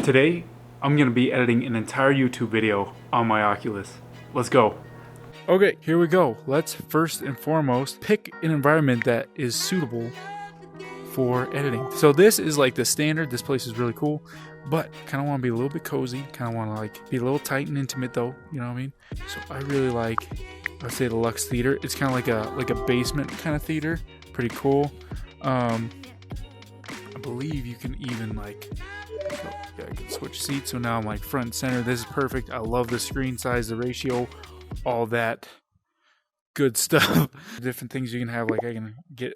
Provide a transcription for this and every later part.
Today, I'm going to be editing an entire YouTube video on my Oculus. Let's go. Okay, here we go. Let's first and foremost pick an environment that is suitable for editing. So this is like the standard. This place is really cool, but kind of want to be a little bit cozy. Kind of want to like be a little tight and intimate though, you know what I mean? So I really like, I'd say the Lux Theater. It's kind of like a basement kind of theater. Pretty cool. I believe you can even like, oh, yeah, I can switch seats. So now I'm like front and center. This is perfect. I love the screen size, the ratio, all that good stuff. Different things you can have, like I can get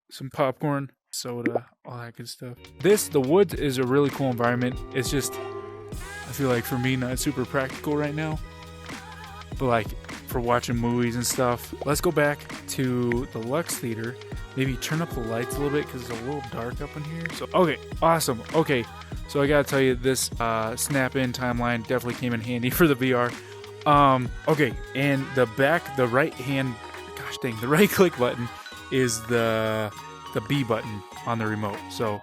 some popcorn, soda, all that good stuff. The woods is a really cool environment. It's just, I feel like for me, not super practical right now, but like for watching movies and stuff. Let's go back to the Lux Theater. Maybe turn up the lights a little bit because it's a little dark up in here. So, okay, awesome. Okay, so I gotta tell you, this snap-in timeline definitely came in handy for the VR. Okay, and the right hand, gosh dang, the right click button is the B button on the remote. So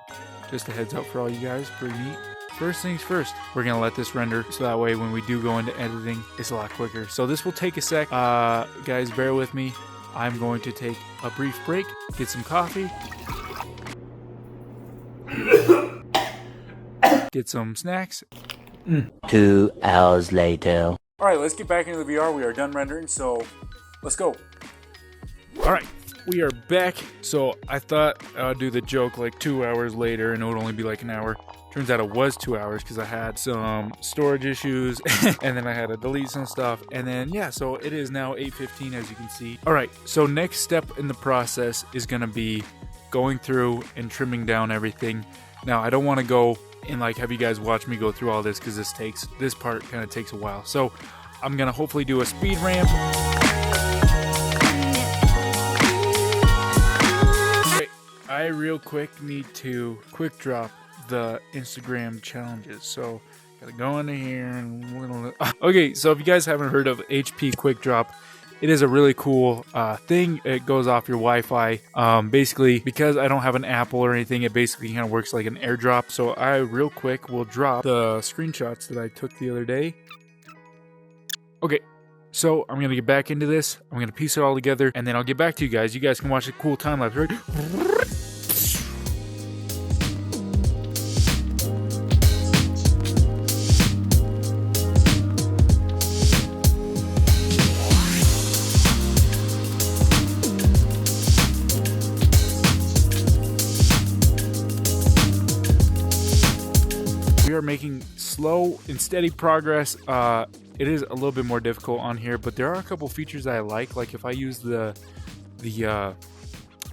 just a heads up for all you guys, pretty neat. First things first, we're gonna let this render so that way when we do go into editing, it's a lot quicker. So this will take a sec. Guys, bear with me. I'm going to take a brief break, get some coffee, get some snacks. 2 hours later. All right, let's get back into the VR. We are done rendering, so let's go. All right, we are back. So I thought I would do the joke like 2 hours later and it would only be like an hour. Turns out it was 2 hours because I had some storage issues and then I had to delete some stuff. And then, yeah, so it is now 8:15 as you can see. All right, so next step in the process is going to be going through and trimming down everything. Now, I don't want to go and like have you guys watch me go through all this because this part kind of takes a while. So I'm going to hopefully do a speed ramp. Okay, I real quick need to quick drop the Instagram challenges, so gotta go into here and okay, so if you guys haven't heard of HP Quick Drop, it is a really cool thing. It goes off your Wi-Fi. Basically, because I don't have an Apple or anything, it basically kind of works like an AirDrop. So I real quick will drop the screenshots that I took the other day. Okay, so I'm gonna get back into this. I'm gonna piece it all together, and then I'll get back to you guys. You guys can watch a cool time lapse, right? We are making slow and steady progress. It is a little bit more difficult on here, but there are a couple features that I like if I use the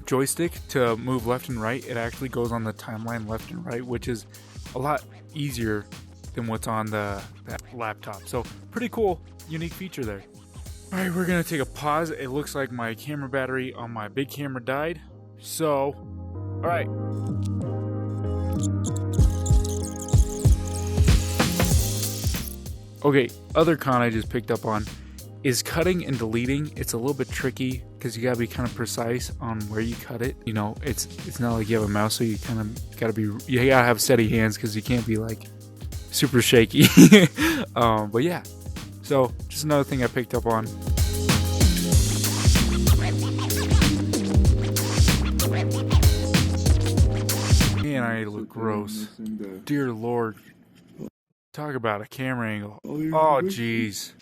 joystick to move left and right, it actually goes on the timeline left and right, which is a lot easier than what's on that laptop. So pretty cool, unique feature there. All right, we're gonna take a pause. It looks like my camera battery on my big camera died. So, all right. Okay, other con I just picked up on is cutting and deleting. It's a little bit tricky because you gotta be kind of precise on where you cut it. You know, it's not like you have a mouse, so you kind of gotta have steady hands because you can't be like super shaky. But yeah, so just another thing I picked up on. Man, I look gross. Dear Lord. Talk about a camera angle. Oh, jeez.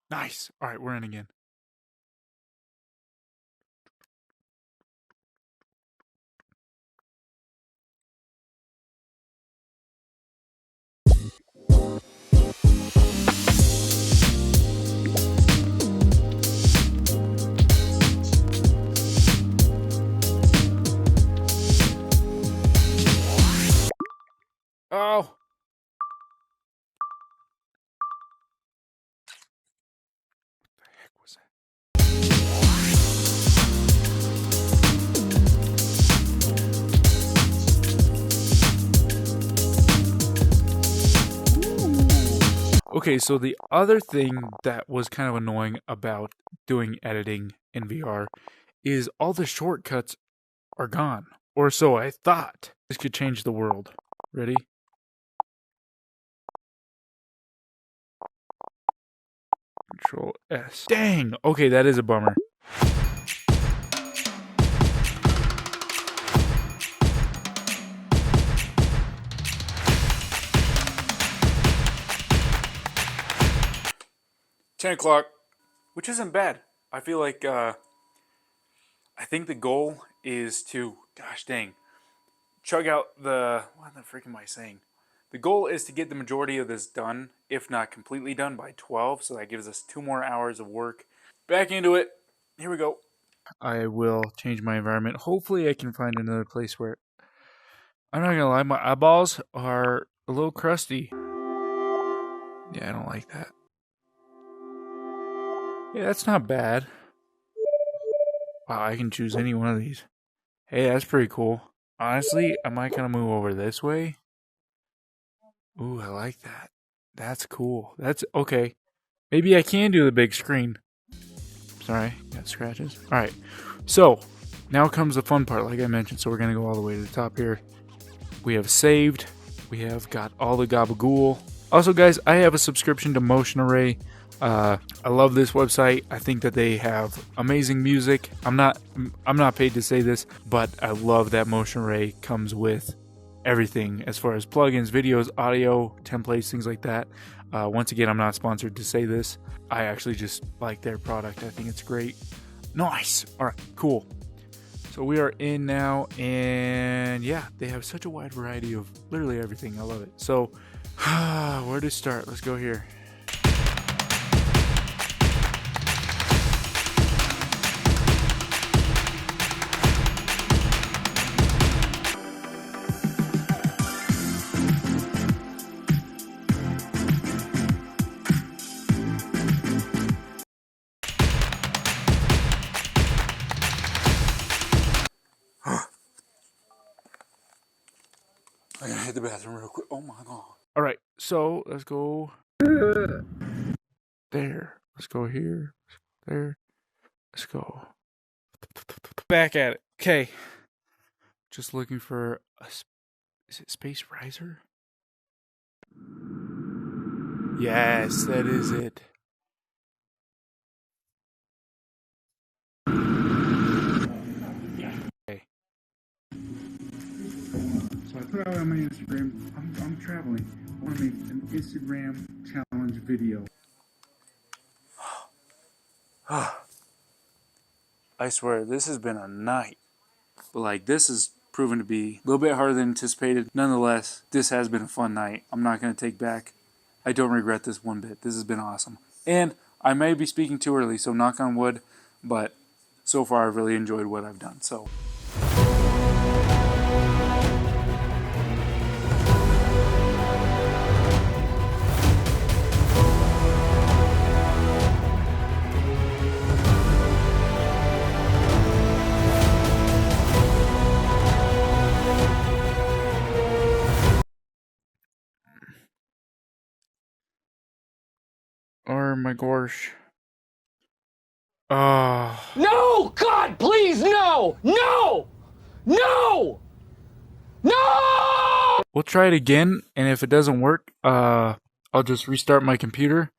Nice. All right, we're in again. Oh. What the heck was that? Okay, so the other thing that was kind of annoying about doing editing in VR is all the shortcuts are gone. Or so I thought. This could change the world. Ready? Control S. Dang! Okay, that is a bummer. $10, which isn't bad. I feel like I think the goal is to, gosh dang, chug out the, what the frick am I saying? The goal is to get the majority of this done, if not completely done, by 12, so that gives us 2 more hours of work. Back into it. Here we go. I will change my environment. Hopefully I can find another place where, I'm not gonna lie, my eyeballs are a little crusty. Yeah, I don't like that. Yeah, that's not bad. Wow, I can choose any one of these. Hey, that's pretty cool. Honestly, I might kind of move over this way. Ooh, I like that. That's cool. That's okay. Maybe I can do the big screen. Sorry, got scratches. Alright, so now comes the fun part, like I mentioned. So we're going to go all the way to the top here. We have saved. We have got all the gabagool. Also, guys, I have a subscription to Motion Array. I love this website. I think that they have amazing music. I'm not paid to say this, but I love that Motion Array comes with everything as far as plugins, videos, audio, templates, things like that. Once again, I'm not sponsored to say this. I actually just like their product. I think it's great. Nice. All right, cool. So we are in now, and yeah, they have such a wide variety of literally everything. I love it. So where to start? Let's go here. I gotta hit the bathroom real quick. Oh my god. Alright, so let's go there. Let's go here. There. Let's go. Back at it. Okay. Just looking for a. Is it Space Riser? Yes, that is it. Okay. So I put out on my Instagram, I'm traveling. I want to make an Instagram challenge video. I swear, this has been a night. But like, this has proven to be a little bit harder than anticipated. Nonetheless, this has been a fun night. I'm not going to take back. I don't regret this one bit. This has been awesome. And I may be speaking too early, so knock on wood. But so far, I've really enjoyed what I've done. So. Or my gosh. No! God, please, no! No! No! No! We'll try it again, and if it doesn't work, I'll just restart my computer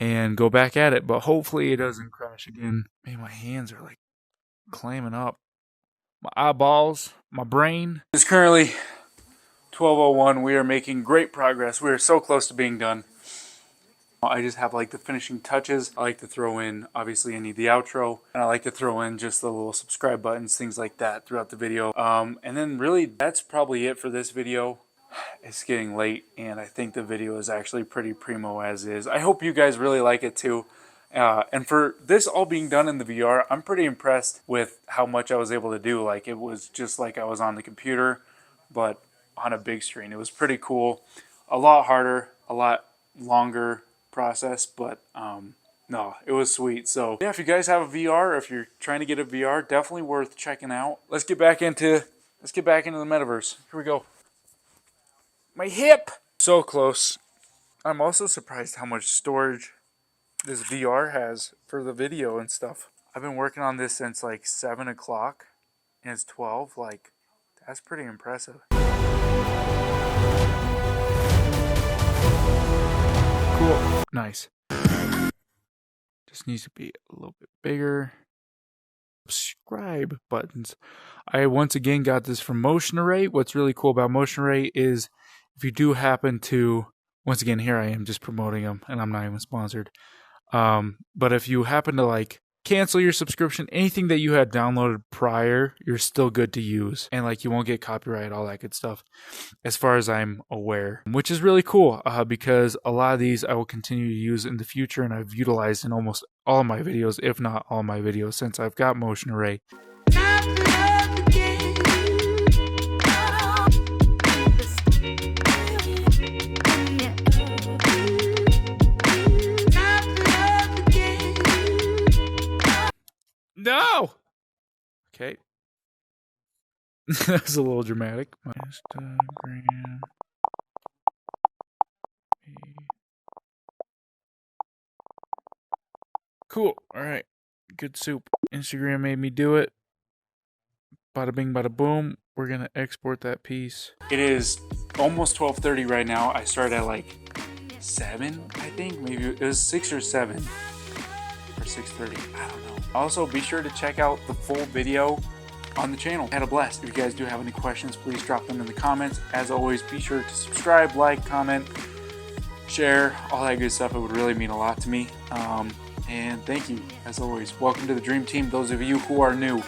and go back at it, but hopefully it doesn't crash again. Man, my hands are like clamming up. My eyeballs, my brain. It's currently 12:01. We are making great progress. We are so close to being done. I just have like the finishing touches. I like to throw in, obviously I need the outro, and I like to throw in just the little subscribe buttons, things like that throughout the video. And then really that's probably it for this video. It's getting late and I think the video is actually pretty primo as is. I hope you guys really like it too. And for this all being done in the VR, I'm pretty impressed with how much I was able to do. Like, it was just like I was on the computer, but on a big screen. It was pretty cool. A lot harder, a lot longer process, but no, it was sweet. So yeah, if you guys have a VR, or if you're trying to get a VR, definitely worth checking out. Let's get back into the metaverse. Here we go. My hip! So close. I'm also surprised how much storage this VR has for the video and stuff. I've been working on this since like 7 o'clock and it's 12. Like, that's pretty impressive. Cool. Nice. Just needs to be a little bit bigger. Subscribe buttons. I once again got this from Motion Array. What's really cool about Motion Array is if you do happen to, once again, here I am just promoting them and I'm not even sponsored. But if you happen to like cancel your subscription, anything that you had downloaded prior, you're still good to use. And like you won't get copyright, all that good stuff, as far as I'm aware, which is really cool because a lot of these I will continue to use in the future and I've utilized in almost all of my videos, if not all my videos, since I've got Motion Array. No! Okay. That was a little dramatic. Instagram. Cool. Alright. Good soup. Instagram made me do it. Bada bing, bada boom. We're going to export that piece. It is almost 12:30 right now. I started at like 7, I think. Maybe it was 6 or 7. Or 6:30. I don't know. Also, be sure to check out the full video on the channel. I had a blast. If you guys do have any questions, please drop them in the comments. As always, be sure to subscribe, like, comment, share, all that good stuff. It would really mean a lot to me. And thank you, as always. Welcome to the Dream Team. Those of you who are new,